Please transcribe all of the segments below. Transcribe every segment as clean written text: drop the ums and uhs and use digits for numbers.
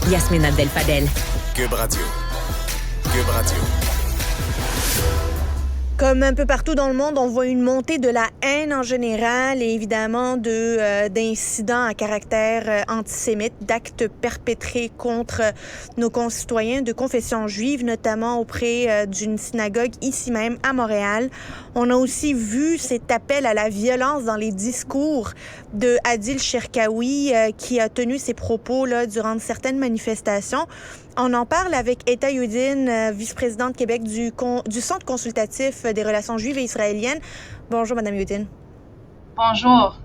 Yasmine Abdel-Fadel. Cube Radio. Cube Radio. Comme un peu partout dans le monde, on voit une montée de la haine en général et évidemment d'incidents à caractère antisémite, d'actes perpétrés contre nos concitoyens de confession juive, notamment auprès d'une synagogue ici même à Montréal. On a aussi vu cet appel à la violence dans les discours de Adil Sherkaoui qui a tenu ses propos là, durant certaines manifestations. On en parle avec Etta Youdine, vice-présidente Québec du Centre consultatif des relations juives et israéliennes. Bonjour, Madame Youdine. Bonjour.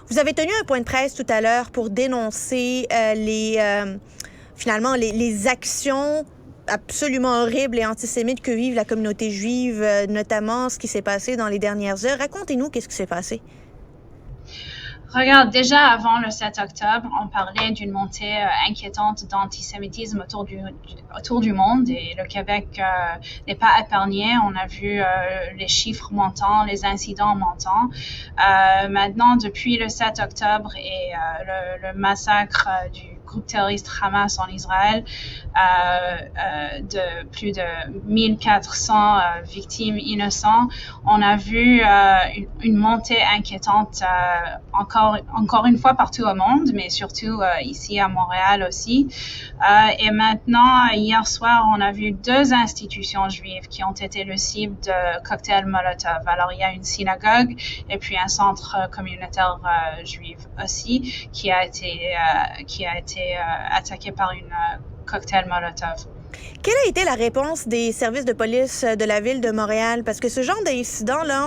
Vous avez tenu un point de presse tout à l'heure pour dénoncer les actions absolument horribles et antisémites que vive la communauté juive, notamment ce qui s'est passé dans les dernières heures. Racontez-nous qu'est-ce qui s'est passé. Regarde, déjà avant le 7 octobre, on parlait d'une montée inquiétante d'antisémitisme autour du monde et le Québec n'est pas épargné. On a vu les chiffres montant, les incidents montant. Maintenant, depuis le 7 octobre et le massacre du groupe terroriste Hamas en Israël, de plus de 1400 victimes innocentes, on a vu une montée inquiétante encore une fois partout au monde, mais surtout ici à Montréal aussi. Et maintenant, hier soir, on a vu 2 institutions juives qui ont été le cible de cocktails Molotov. Alors, il y a une synagogue et puis un centre communautaire juif aussi qui a été attaqué par une cocktail Molotov. Quelle a été la réponse des services de police de la ville de Montréal? Parce que ce genre d'incident-là,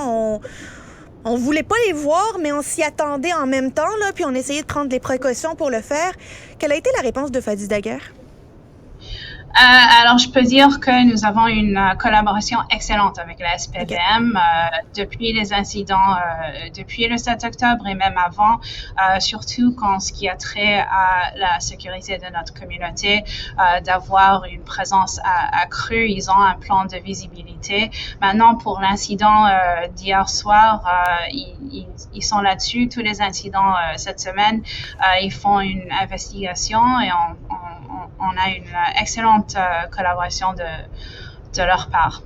on voulait pas les voir, mais on s'y attendait en même temps, là, puis on essayait de prendre des précautions pour le faire. Quelle a été la réponse de Fadi Daguerre? Alors, je peux dire que nous avons une collaboration excellente avec la SPVM depuis les incidents, depuis le 7 octobre et même avant, surtout quand ce qui a trait à la sécurité de notre communauté, d'avoir une présence accrue. Ils ont un plan de visibilité. Maintenant, pour l'incident d'hier soir, ils sont là-dessus. Tous les incidents cette semaine, ils font une investigation et on a une excellente collaboration de leur part.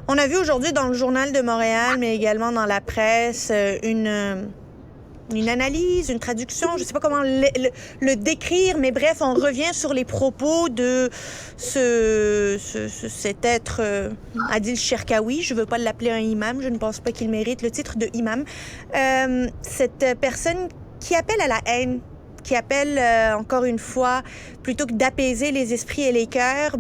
On a vu aujourd'hui dans le Journal de Montréal, mais également dans la presse, une analyse, une traduction, je ne sais pas comment le décrire, mais bref, on revient sur les propos de cet être Adil Sherkaoui. Je ne veux pas l'appeler un imam, je ne pense pas qu'il mérite le titre de imam. Cette personne qui appelle à la haine, qui appelle, encore une fois, plutôt que d'apaiser les esprits et les cœurs,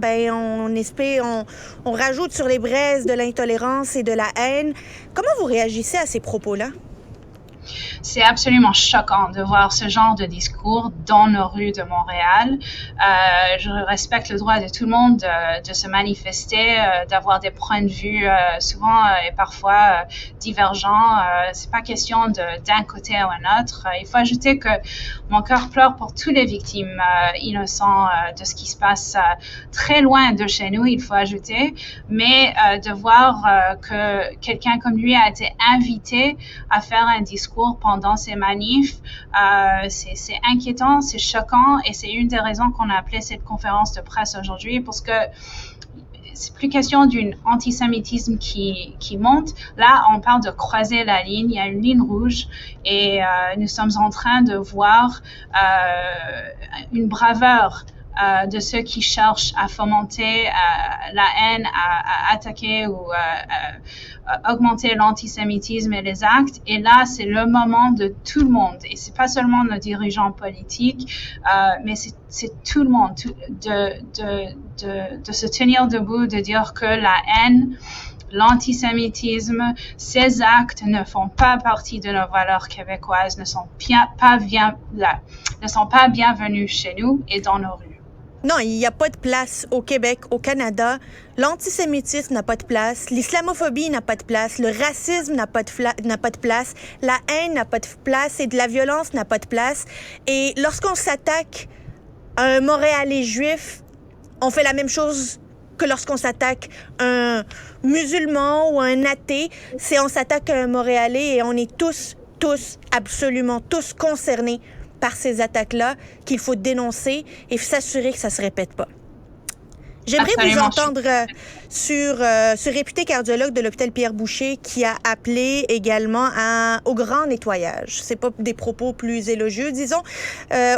on rajoute sur les braises de l'intolérance et de la haine. Comment vous réagissez à ces propos-là? C'est absolument choquant de voir ce genre de discours dans nos rues de Montréal. Je respecte le droit de tout le monde de se manifester, d'avoir des points de vue souvent et parfois divergents. C'est pas question d'un côté ou un autre. Il faut ajouter que mon cœur pleure pour toutes les victimes innocentes de ce qui se passe très loin de chez nous, il faut ajouter. Mais de voir que quelqu'un comme lui a été invité à faire un discours pendant ces manifs, c'est inquiétant, c'est choquant et c'est une des raisons qu'on a appelé cette conférence de presse aujourd'hui parce que c'est plus question d'un antisémitisme qui monte. Là, on parle de croiser la ligne. Il y a une ligne rouge et nous sommes en train de voir une braveur de ceux qui cherchent à fomenter la haine, à attaquer ou augmenter l'antisémitisme et les actes. Et là, c'est le moment de tout le monde. Et c'est pas seulement nos dirigeants politiques, mais c'est tout le monde de se tenir debout, de dire que la haine, l'antisémitisme, ces actes ne font pas partie de nos valeurs québécoises, ne sont pas bienvenus chez nous et dans nos rues. Non, il n'y a pas de place au Québec, au Canada. L'antisémitisme n'a pas de place. L'islamophobie n'a pas de place. Le racisme n'a pas de place. La haine n'a pas de place et de la violence n'a pas de place. Et lorsqu'on s'attaque à un Montréalais juif, on fait la même chose que lorsqu'on s'attaque à un musulman ou à un athée. On s'attaque à un Montréalais et on est tous, absolument tous concernés par ces attaques-là qu'il faut dénoncer et s'assurer que ça ne se répète pas. J'aimerais vous entendre sur ce réputé cardiologue de l'hôpital Pierre-Boucher qui a appelé également au grand nettoyage. C'est pas des propos plus élogieux, disons.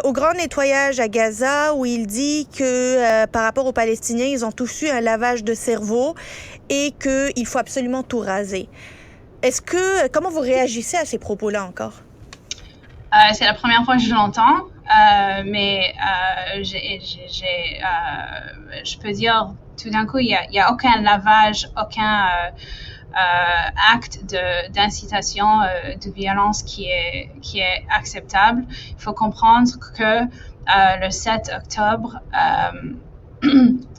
Au grand nettoyage à Gaza, où il dit que par rapport aux Palestiniens, ils ont tous eu un lavage de cerveau et qu'il faut absolument tout raser. Comment vous réagissez à ces propos-là encore? C'est la première fois que je l'entends, mais je peux dire tout d'un coup, il y a aucun lavage, aucun acte d'incitation de violence qui est acceptable. Il faut comprendre que le 7 octobre,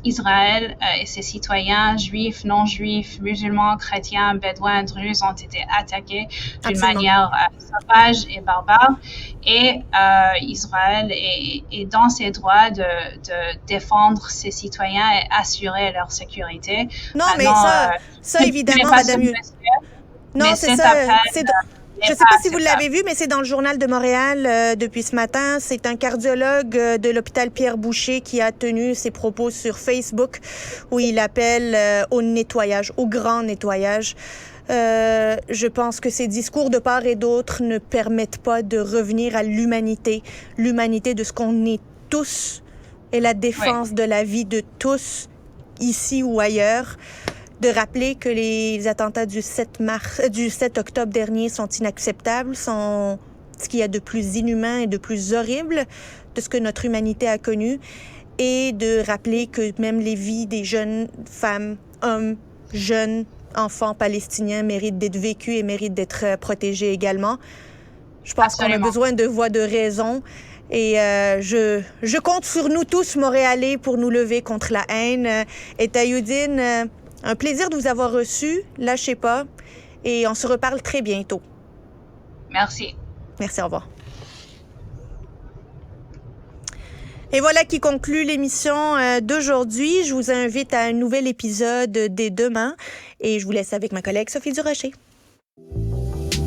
Israël et ses citoyens juifs, non-juifs, musulmans, chrétiens, bédouins, druzes ont été attaqués d'une manière sauvage et barbare. Et Israël est dans ses droits de défendre ses citoyens et assurer leur sécurité. Non, mais ça évidemment, Madame... Non, c'est ça. Je ne sais pas si vous l'avez vu, mais c'est dans le Journal de Montréal depuis ce matin. C'est un cardiologue de l'hôpital Pierre-Boucher qui a tenu ses propos sur Facebook où il appelle au nettoyage, au grand nettoyage. Je pense que ces discours de part et d'autre ne permettent pas de revenir à l'humanité de ce qu'on est tous et la défense de la vie de tous, ici ou ailleurs. De rappeler que les attentats du 7 octobre dernier sont inacceptables, sont ce qu'il y a de plus inhumain et de plus horrible de ce que notre humanité a connu, et de rappeler que même les vies des jeunes femmes, hommes, jeunes enfants palestiniens méritent d'être vécues et méritent d'être protégés également. Je pense qu'on a besoin de voix de raison. Et je compte sur nous tous, Montréalais, pour nous lever contre la haine. Et Tayoudine, un plaisir de vous avoir reçu. Lâchez pas. Et on se reparle très bientôt. Merci. Merci, au revoir. Et voilà qui conclut l'émission d'aujourd'hui. Je vous invite à un nouvel épisode dès demain. Et je vous laisse avec ma collègue Sophie Durocher.